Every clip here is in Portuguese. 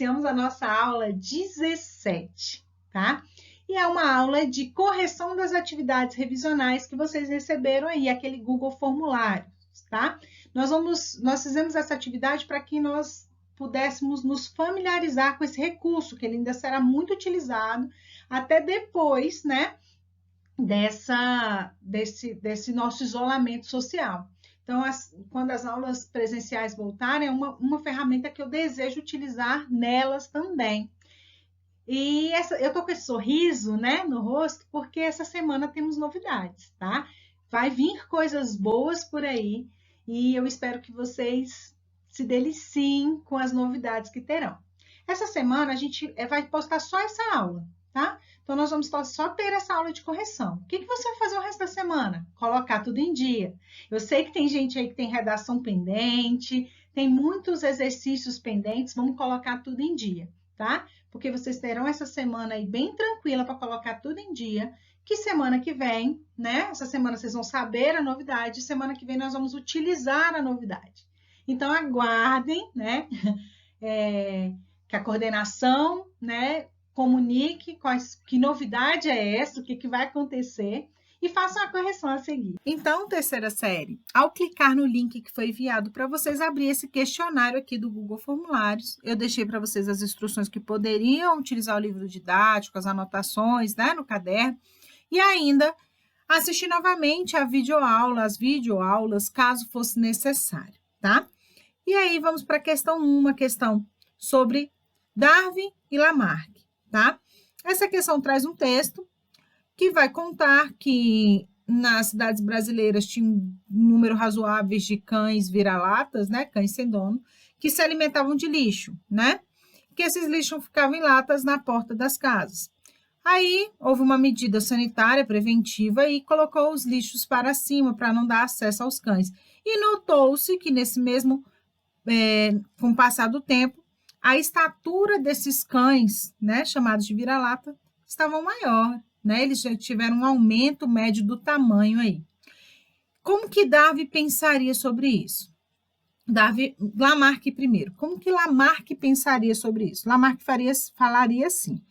iniciamos a nossa aula 17, tá? E é uma aula de correção das atividades revisionais que vocês receberam aí, aquele Google Formulários, tá? Nós fizemos essa atividade para que nós pudéssemos nos familiarizar com esse recurso, que ele ainda será muito utilizado até depois, né, desse nosso isolamento social. Então, quando as aulas presenciais voltarem, é uma ferramenta que eu desejo utilizar nelas também. E eu tô com esse sorriso, né, no rosto, porque essa semana temos novidades, tá? Vai vir coisas boas por aí e eu espero que vocês se deliciem com as novidades que terão. Essa semana a gente vai postar só essa aula, tá? Então, nós vamos só ter essa aula de correção. O que você vai fazer o resto da semana? Colocar tudo em dia. Eu sei que tem gente aí que tem redação pendente, tem muitos exercícios pendentes, vamos colocar tudo em dia, tá? Porque vocês terão essa semana aí bem tranquila para colocar tudo em dia, que semana que vem, né? Essa semana vocês vão saber a novidade, semana que vem nós vamos utilizar a novidade. Então, aguardem, né? Que a coordenação, né, comunique que novidade é essa, o que vai acontecer e façam a correção a seguir. Então, terceira série, ao clicar no link que foi enviado para vocês abrir esse questionário aqui do Google Formulários, eu deixei para vocês as instruções que poderiam utilizar o livro didático, as anotações, né, no caderno, e ainda assistir novamente as videoaulas, caso fosse necessário, tá? E aí, vamos para a questão 1, uma questão sobre Darwin e Lamarck, tá? Essa questão traz um texto que vai contar que nas cidades brasileiras tinha um número razoável de cães vira-latas, né? Cães sem dono, que se alimentavam de lixo, né? Que esses lixos ficavam em latas na porta das casas. Aí, houve uma medida sanitária preventiva e colocou os lixos para cima, para não dar acesso aos cães. E notou-se que nesse mesmo, com o passar do tempo, a estatura desses cães, né, chamados de vira-lata, estavam maior, né? Eles já tiveram um aumento médio do tamanho aí. Como que Darwin pensaria sobre isso? Lamarck primeiro. Como que Lamarck pensaria sobre isso? Lamarck falaria assim,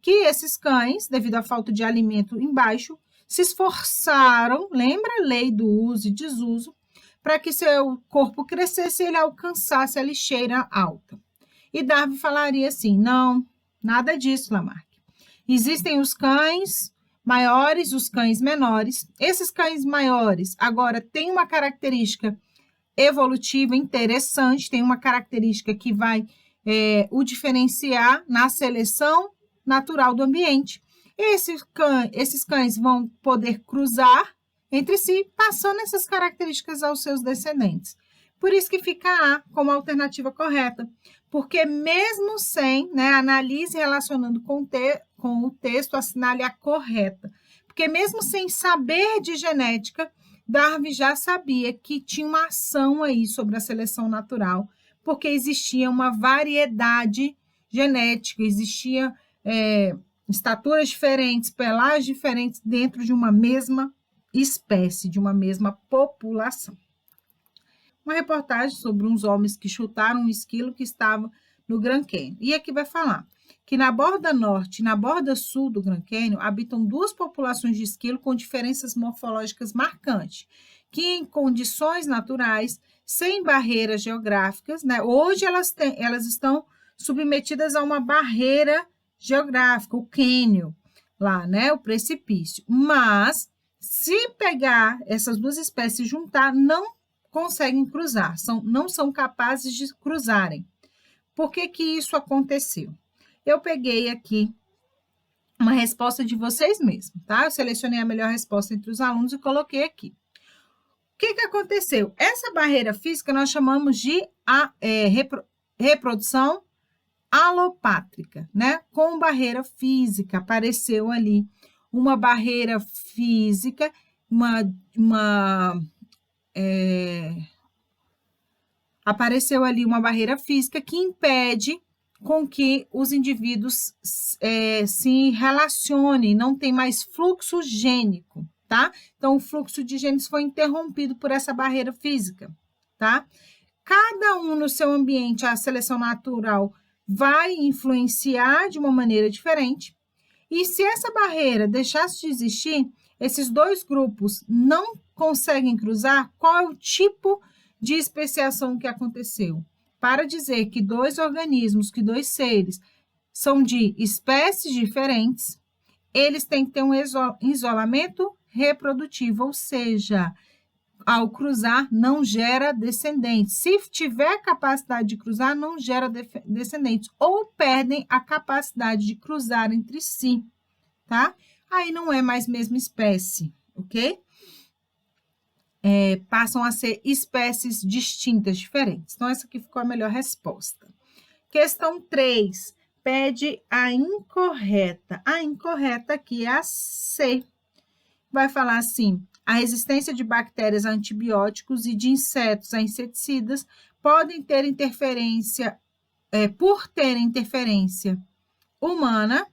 que esses cães, devido à falta de alimento embaixo, se esforçaram, lembra a lei do uso e desuso, para que seu corpo crescesse e ele alcançasse a lixeira alta. E Darwin falaria assim, não, nada disso, Lamarck. Existem os cães maiores, os cães menores. Esses cães maiores, agora, têm uma característica evolutiva interessante, tem uma característica que vai o diferenciar na seleção natural do ambiente. Esses cães vão poder cruzar entre si, passando essas características aos seus descendentes. Por isso que fica A como a alternativa correta, porque mesmo sem, né, analise relacionando com o texto, assinale a correta. Porque mesmo sem saber de genética, Darwin já sabia que tinha uma ação aí sobre a seleção natural, porque existia uma variedade genética, existia estaturas diferentes, pelagens diferentes dentro de uma mesma espécie, de uma mesma população. Uma reportagem sobre uns homens que chutaram um esquilo que estava no Grand Canyon. E aqui vai falar que na borda norte e na borda sul do Grand Canyon habitam duas populações de esquilo com diferenças morfológicas marcantes, que em condições naturais, sem barreiras geográficas, né, hoje elas estão submetidas a uma barreira geográfica, o cânion, lá, né, o precipício. Mas, se pegar essas duas espécies e juntar, não conseguem cruzar, não são capazes de cruzarem. Por que que isso aconteceu? Eu peguei aqui uma resposta de vocês mesmos, tá? Eu selecionei a melhor resposta entre os alunos e coloquei aqui. O que que aconteceu? Essa barreira física nós chamamos de reprodução alopátrica, né? Com barreira física, apareceu ali uma barreira física, apareceu ali uma barreira física que impede com que os indivíduos se relacionem, não tem mais fluxo gênico, tá? Então, o fluxo de genes foi interrompido por essa barreira física, tá? Cada um no seu ambiente, a seleção natural vai influenciar de uma maneira diferente. E se essa barreira deixasse de existir, esses dois grupos não conseguem cruzar, qual é o tipo de especiação que aconteceu? Para dizer que dois organismos, que dois seres são de espécies diferentes, eles têm que ter um isolamento reprodutivo, ou seja, ao cruzar não gera descendentes. Se tiver capacidade de cruzar, não gera descendentes, ou perdem a capacidade de cruzar entre si, tá? Aí não é mais mesma espécie, ok? Passam a ser espécies distintas, diferentes. Então, essa aqui ficou a melhor resposta. Questão 3, pede a incorreta. A incorreta aqui é a C. Vai falar assim: a resistência de bactérias a antibióticos e de insetos a inseticidas podem ter interferência, por ter interferência humana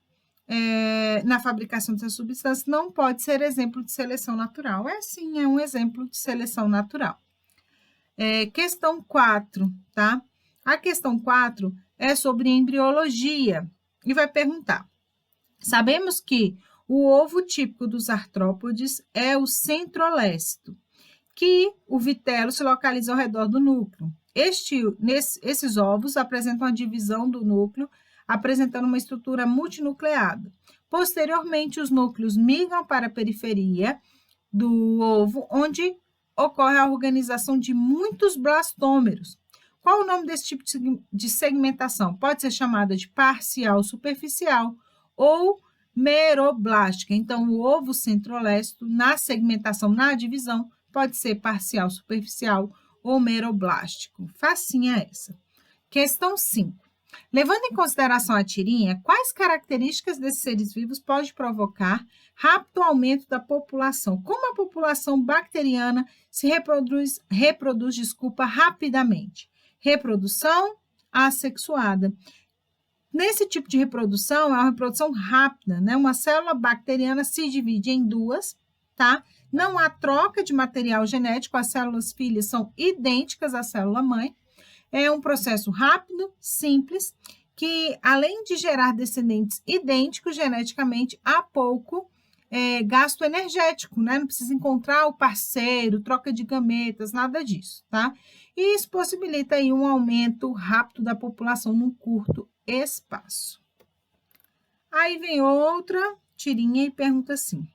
na fabricação dessas substâncias, não pode ser exemplo de seleção natural. Sim, é um exemplo de seleção natural. Questão 4, tá? A questão 4 é sobre embriologia e vai perguntar: sabemos que o ovo típico dos artrópodes é o centrolécito, que o vitelo se localiza ao redor do núcleo. Esses ovos apresentam a divisão do núcleo, apresentando uma estrutura multinucleada. Posteriormente, os núcleos migram para a periferia do ovo, onde ocorre a organização de muitos blastômeros. Qual o nome desse tipo de segmentação? Pode ser chamada de parcial superficial ou meroblástica. Então, o ovo centrolécito, na segmentação, na divisão, pode ser parcial superficial ou meroblástico. Facinha essa. Questão 5. Levando em consideração a tirinha, quais características desses seres vivos pode provocar rápido aumento da população? Como a população bacteriana se reproduz rapidamente? Reprodução assexuada. Nesse tipo de reprodução, é uma reprodução rápida, né? Uma célula bacteriana se divide em duas, tá? Não há troca de material genético, as células filhas são idênticas à célula mãe. É um processo rápido, simples, que além de gerar descendentes idênticos geneticamente, há pouco gasto energético, né? Não precisa encontrar o parceiro, troca de gametas, nada disso, tá? E isso possibilita aí um aumento rápido da população num curto espaço. Aí vem outra tirinha e pergunta assim: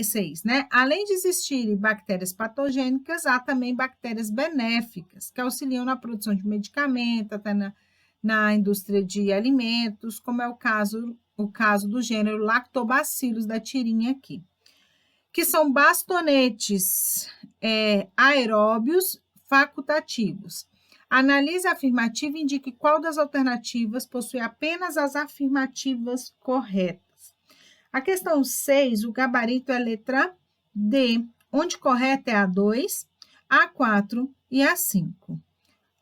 6, né? Além de existirem bactérias patogênicas, há também bactérias benéficas, que auxiliam na produção de medicamentos, até na indústria de alimentos, como é o caso do gênero Lactobacillus, da tirinha aqui, que são bastonetes aeróbios facultativos. Analise a afirmativa e indique qual das alternativas possui apenas as afirmativas corretas. A questão 6, o gabarito é a letra D, onde correta é a 2, a 4 e a 5.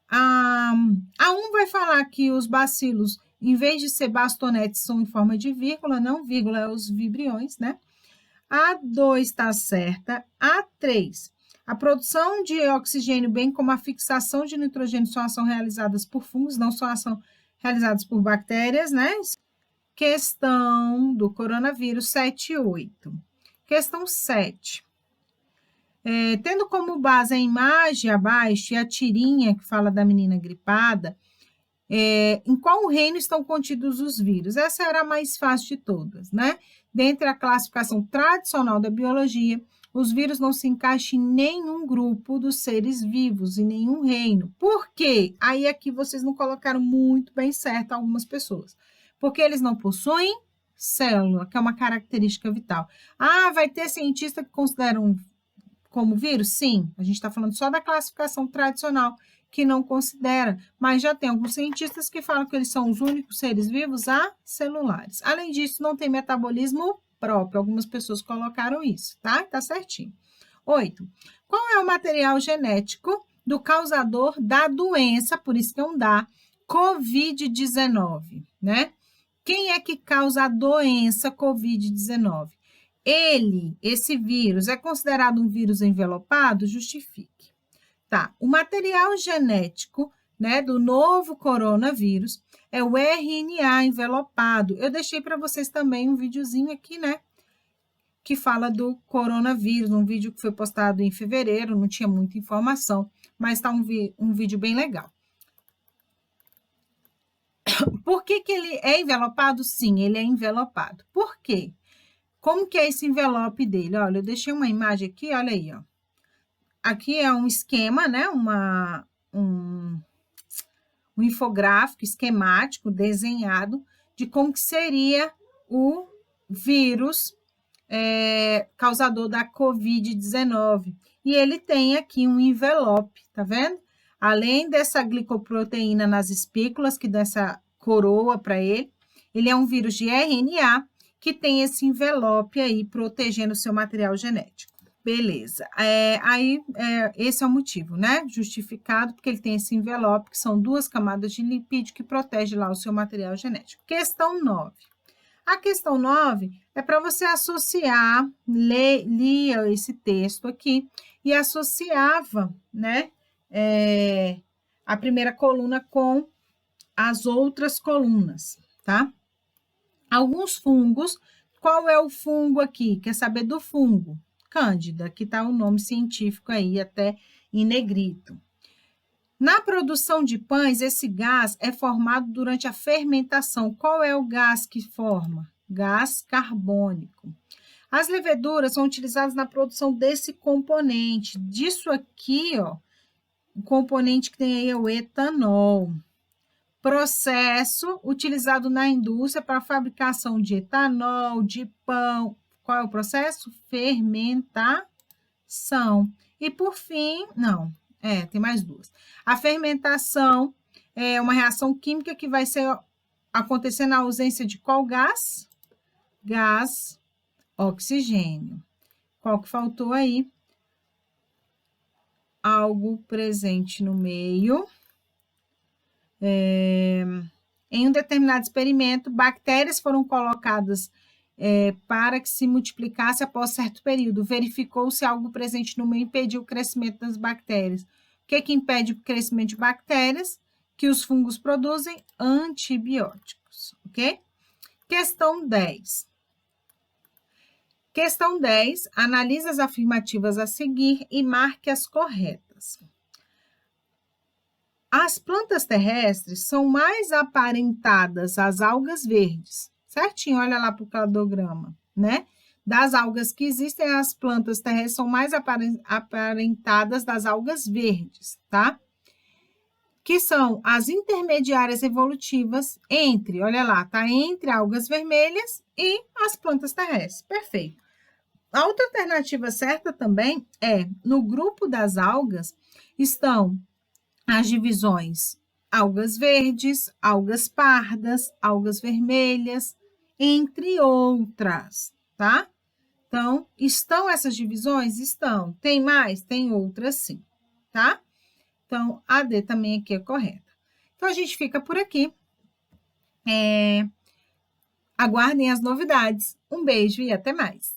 A 1 vai falar que os bacilos, em vez de ser bastonetes, são em forma de vírgula, não vírgula é os vibriões, né? A 2 está certa. A 3, a produção de oxigênio, bem como a fixação de nitrogênio, são ação realizadas por fungos, não são ação realizadas por bactérias, né? Questão do coronavírus 7 e 8. Questão 7. Tendo como base a imagem abaixo e a tirinha que fala da menina gripada, em qual reino estão contidos os vírus? Essa era a mais fácil de todas, né? Dentre a classificação tradicional da biologia, os vírus não se encaixam em nenhum grupo dos seres vivos, em nenhum reino. Por quê? Aí aqui vocês não colocaram muito bem certo algumas pessoas. Porque eles não possuem célula, que é uma característica vital. Vai ter cientista que consideram como vírus? Sim, a gente está falando só da classificação tradicional, que não considera, mas já tem alguns cientistas que falam que eles são os únicos seres vivos acelulares. Além disso, não tem metabolismo próprio, algumas pessoas colocaram isso, tá? Tá certinho. 8. Qual é o material genético do causador da doença, por isso que é um da, COVID-19, né? Quem é que causa a doença COVID-19? Esse vírus, é considerado um vírus envelopado? Justifique. Tá, o material genético né, do novo coronavírus é o RNA envelopado. Eu deixei para vocês também um videozinho aqui, né, que fala do coronavírus, um vídeo que foi postado em fevereiro, não tinha muita informação, mas está um vídeo bem legal. Por que ele é envelopado? Sim, ele é envelopado. Por quê? Como que é esse envelope dele? Olha, eu deixei uma imagem aqui, olha aí, ó. Aqui é um esquema, né? Um infográfico esquemático desenhado de como que seria o vírus causador da Covid-19. E ele tem aqui um envelope, tá vendo? Além dessa glicoproteína nas espículas, que dá essa coroa para ele, ele é um vírus de RNA que tem esse envelope aí protegendo o seu material genético. Beleza. Esse é o motivo, né? Justificado, porque ele tem esse envelope, que são 2 camadas de lipídio que protege lá o seu material genético. Questão 9. A questão 9 é para você associar, lia esse texto aqui e associava, né, a primeira coluna com as outras colunas, tá? Alguns fungos, qual é o fungo aqui? Quer saber do fungo? Cândida, que está o nome científico aí, até em negrito. Na produção de pães, esse gás é formado durante a fermentação. Qual é o gás que forma? Gás carbônico. As leveduras são utilizadas na produção desse componente. Disso aqui, ó, o componente que tem aí é o etanol. Processo utilizado na indústria para a fabricação de etanol, de pão. Qual é o processo? Fermentação. E por fim, tem mais 2. A fermentação é uma reação química que vai acontecer na ausência de qual gás? Gás oxigênio. Qual que faltou aí? Algo presente no meio. Em um determinado experimento, bactérias foram colocadas para que se multiplicasse após certo período. Verificou-se algo presente no meio e impediu o crescimento das bactérias. O que impede o crescimento de bactérias? Que os fungos produzem antibióticos, ok? Questão 10. Questão 10, analise as afirmativas a seguir e marque as corretas. As plantas terrestres são mais aparentadas às algas verdes. Certinho, olha lá para o cladograma, né? Das algas que existem, as plantas terrestres são mais aparentadas das algas verdes, tá? Que são as intermediárias evolutivas entre, olha lá, tá? Entre algas vermelhas e as plantas terrestres. Perfeito. A outra alternativa certa também é, no grupo das algas, estão as divisões algas verdes, algas pardas, algas vermelhas, entre outras, tá? Então, estão essas divisões? Estão. Tem mais? Tem outras sim, tá? Então, a D também aqui é correta. Então, a gente fica por aqui. Aguardem as novidades. Um beijo e até mais.